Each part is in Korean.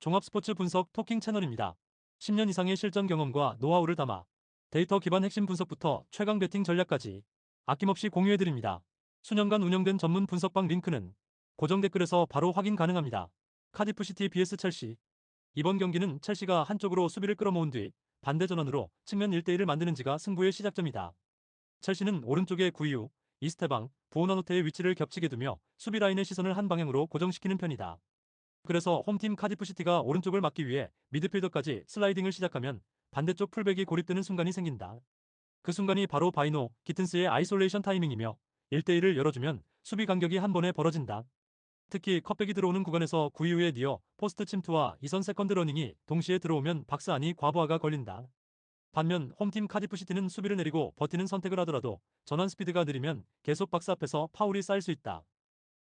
종합 스포츠 분석 토킹 채널입니다. 10년 이상의 실전 경험과 노하우를 담아 데이터 기반 핵심 분석부터 최강 배팅 전략까지 아낌없이 공유해드립니다. 수년간 운영된 전문 분석방 링크는 고정 댓글에서 바로 확인 가능합니다. 카디프시티 vs 첼시. 이번 경기는 첼시가 한쪽으로 수비를 끌어모은 뒤 반대 전환으로 측면 1대1을 만드는지가 승부의 시작점이다. 첼시는 오른쪽에 구이우, 이스테방, 부오나노테의 위치를 겹치게 두며 수비 라인의 시선을 한 방향으로 고정시키는 편이다. 그래서 홈팀 카디프시티가 오른쪽을 막기 위해 미드필더까지 슬라이딩을 시작하면 반대쪽 풀백이 고립되는 순간이 생긴다. 그 순간이 바로 바이노, 기튼스의 아이솔레이션 타이밍이며 1대1을 열어주면 수비 간격이 한 번에 벌어진다. 특히 컵백이 들어오는 구간에서 구이후에 니어, 포스트 침투와 이선 세컨드 러닝이 동시에 들어오면 박스 안이 과부하가 걸린다. 반면 홈팀 카디프시티는 수비를 내리고 버티는 선택을 하더라도 전환 스피드가 느리면 계속 박스 앞에서 파울이 쌓일 수 있다.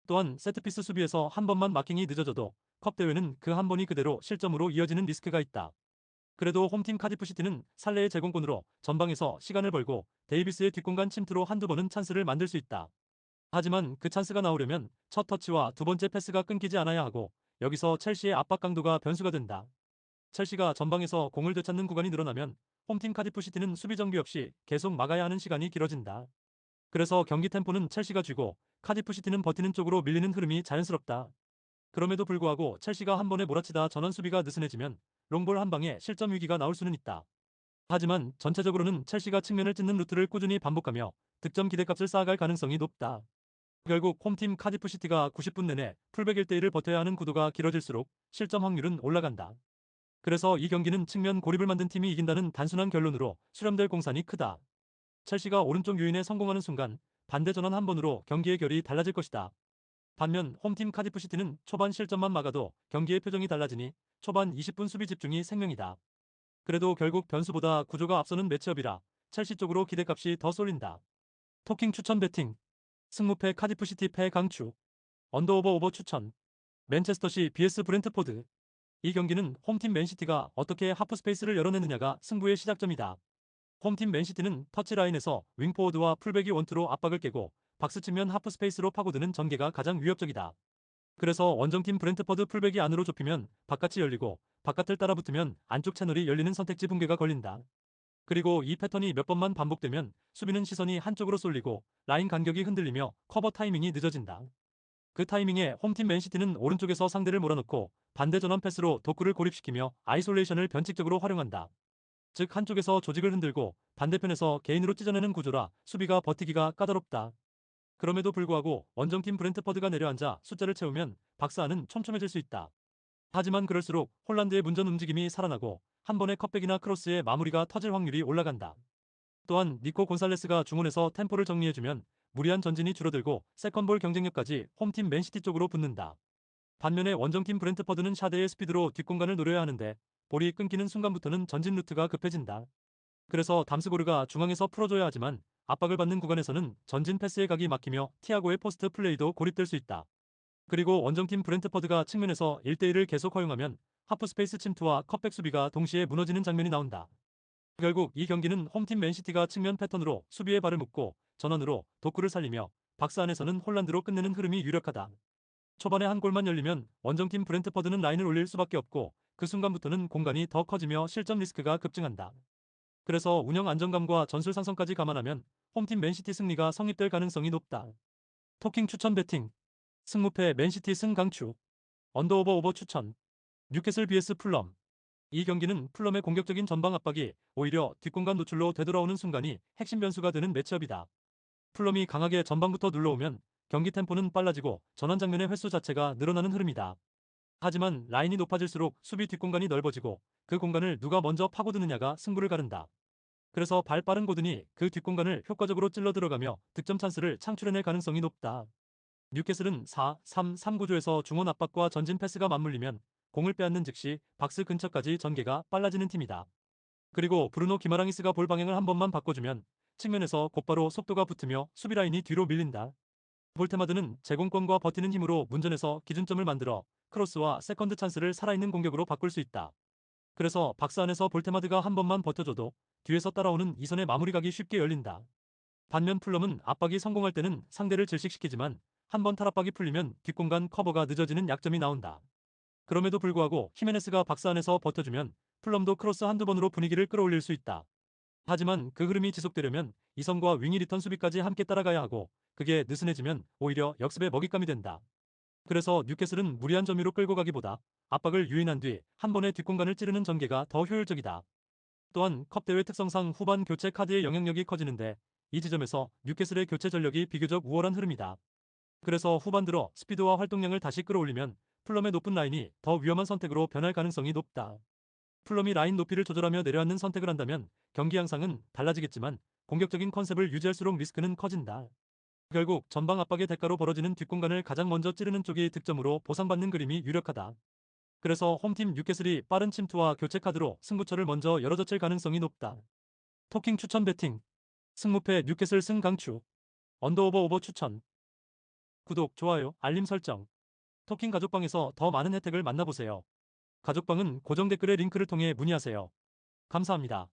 또한 세트피스 수비에서 한 번만 마킹이 늦어져도 컵 대회는 그 한 번이 그대로 실점으로 이어지는 리스크가 있다. 그래도 홈팀 카디프시티는 살레의 제공권으로 전방에서 시간을 벌고 데이비스의 뒷공간 침투로 한두 번은 찬스를 만들 수 있다. 하지만 그 찬스가 나오려면 첫 터치와 두 번째 패스가 끊기지 않아야 하고 여기서 첼시의 압박 강도가 변수가 된다. 첼시가 전방에서 공을 되찾는 구간이 늘어나면 홈팀 카디프시티는 수비 정비 없이 계속 막아야 하는 시간이 길어진다. 그래서 경기 템포는 첼시가 쥐고 카디프시티는 버티는 쪽으로 밀리는 흐름이 자연스럽다. 그럼에도 불구하고 첼시가 한 번에 몰아치다 전원 수비가 느슨해지면 롱볼 한 방에 실점 위기가 나올 수는 있다. 하지만 전체적으로는 첼시가 측면을 찢는 루트를 꾸준히 반복하며 득점 기대값을 쌓아갈 가능성이 높다. 결국 홈팀 카디프시티가 90분 내내 풀백 1대1을 버텨야 하는 구도가 길어질수록 실점 확률은 올라간다. 그래서 이 경기는 측면 고립을 만든 팀이 이긴다는 단순한 결론으로 수렴될 공산이 크다. 첼시가 오른쪽 유인에 성공하는 순간 반대 전환 한 번으로 경기의 결이 달라질 것이다. 반면 홈팀 카디프시티는 초반 실점만 막아도 경기의 표정이 달라지니 초반 20분 수비 집중이 생명이다. 그래도 결국 변수보다 구조가 앞서는 매치업이라 첼시 쪽으로 기대값이 더 쏠린다. 토킹 추천 배팅. 승무패 카디프시티 패 강추. 언더오버 오버 추천. 맨체스터시 vs 브렌트포드. 이 경기는 홈팀 맨시티가 어떻게 하프 스페이스를 열어내느냐가 승부의 시작점이다. 홈팀 맨시티는 터치라인에서 윙포워드와 풀백이 원투로 압박을 깨고 박스 측면 하프 스페이스로 파고드는 전개가 가장 위협적이다. 그래서 원정팀 브렌트퍼드 풀백이 안으로 좁히면 바깥이 열리고 바깥을 따라붙으면 안쪽 채널이 열리는 선택지 붕괴가 걸린다. 그리고 이 패턴이 몇 번만 반복되면 수비는 시선이 한쪽으로 쏠리고 라인 간격이 흔들리며 커버 타이밍이 늦어진다. 그 타이밍에 홈팀 맨시티는 오른쪽에서 상대를 몰아넣고 반대 전환 패스로 도구를 고립시키며 아이솔레이션을 변칙적으로 활용한다. 즉 한쪽에서 조직을 흔들고 반대편에서 개인으로 찢어내는 구조라 수비가 버티기가 까다롭다. 그럼에도 불구하고 원정팀 브렌트퍼드가 내려앉아 숫자를 채우면 박스 안은 촘촘해질 수 있다. 하지만 그럴수록 홀란드의 문전 움직임이 살아나고 한 번의 컵백이나 크로스의 마무리가 터질 확률이 올라간다. 또한 니코 곤살레스가 중원에서 템포를 정리해주면 무리한 전진이 줄어들고 세컨볼 경쟁력까지 홈팀 맨시티 쪽으로 붙는다. 반면에 원정팀 브렌트퍼드는 샤드의 스피드로 뒷공간을 노려야 하는데 볼이 끊기는 순간부터는 전진 루트가 급해진다. 그래서 담스고르가 중앙에서 풀어줘야 하지만 압박을 받는 구간에서는 전진 패스의 각이 막히며 티아고의 포스트 플레이도 고립될 수 있다. 그리고 원정팀 브렌트퍼드가 측면에서 1대1을 계속 허용하면 하프 스페이스 침투와 컵백 수비가 동시에 무너지는 장면이 나온다. 결국 이 경기는 홈팀 맨시티가 측면 패턴으로 수비에 발을 묶고 전원으로 도구를 살리며 박스 안에서는 홀란드로 끝내는 흐름이 유력하다. 초반에 한 골만 열리면 원정팀 브렌트퍼드는 라인을 올릴 수밖에 없고 그 순간부터는 공간이 더 커지며 실점 리스크가 급증한다. 그래서 운영 안정감과 전술 상성까지 감안하면 홈팀 맨시티 승리가 성립될 가능성이 높다. 토킹 추천 배팅. 승무패 맨시티 승 강추. 언더오버 오버 추천. 뉴캐슬 vs 풀럼. 이 경기는 풀럼의 공격적인 전방 압박이 오히려 뒷공간 노출로 되돌아오는 순간이 핵심 변수가 되는 매치업이다. 풀럼이 강하게 전방부터 눌러오면 경기 템포는 빨라지고 전환 장면의 횟수 자체가 늘어나는 흐름이다. 하지만 라인이 높아질수록 수비 뒷공간이 넓어지고 그 공간을 누가 먼저 파고드느냐가 승부를 가른다. 그래서 발 빠른 고든이 그 뒷공간을 효과적으로 찔러 들어가며 득점 찬스를 창출해낼 가능성이 높다. 뉴캐슬은 4-3-3 구조에서 중원 압박과 전진 패스가 맞물리면 공을 빼앗는 즉시 박스 근처까지 전개가 빨라지는 팀이다. 그리고 브루노 기마랑이스가 볼 방향을 한 번만 바꿔주면 측면에서 곧바로 속도가 붙으며 수비 라인이 뒤로 밀린다. 볼테마드는 제공권과 버티는 힘으로 문전에서 기준점을 만들어 크로스와 세컨드 찬스를 살아있는 공격으로 바꿀 수 있다. 그래서 박스 안에서 볼테마드가 한 번만 버텨줘도 뒤에서 따라오는 이선의 마무리각이 쉽게 열린다. 반면 풀럼은 압박이 성공할 때는 상대를 질식시키지만 한 번 탈압박이 풀리면 뒷공간 커버가 늦어지는 약점이 나온다. 그럼에도 불구하고 히메네스가 박스 안에서 버텨주면 풀럼도 크로스 한두 번으로 분위기를 끌어올릴 수 있다. 하지만 그 흐름이 지속되려면 이선과 윙이 리턴 수비까지 함께 따라가야 하고 그게 느슨해지면 오히려 역습의 먹잇감이 된다. 그래서 뉴캐슬은 무리한 점유로 끌고 가기보다 압박을 유인한 뒤 한 번에 뒷공간을 찌르는 전개가 더 효율적이다. 또한 컵 대회 특성상 후반 교체 카드의 영향력이 커지는데 이 지점에서 뉴캐슬의 교체 전력이 비교적 우월한 흐름이다. 그래서 후반 들어 스피드와 활동량을 다시 끌어올리면 풀럼의 높은 라인이 더 위험한 선택으로 변할 가능성이 높다. 풀럼이 라인 높이를 조절하며 내려앉는 선택을 한다면 경기 양상은 달라지겠지만 공격적인 컨셉을 유지할수록 리스크는 커진다. 결국 전방 압박의 대가로 벌어지는 뒷공간을 가장 먼저 찌르는 쪽이 득점으로 보상받는 그림이 유력하다. 그래서 홈팀 뉴캐슬이 빠른 침투와 교체 카드로 승부처를 먼저 열어젖힐 가능성이 높다. 토킹 추천 배팅 승무패 뉴캐슬 승 강추 언더오버 오버 추천 구독, 좋아요, 알림 설정 토킹 가족방에서 더 많은 혜택을 만나보세요. 가족방은 고정 댓글의 링크를 통해 문의하세요. 감사합니다.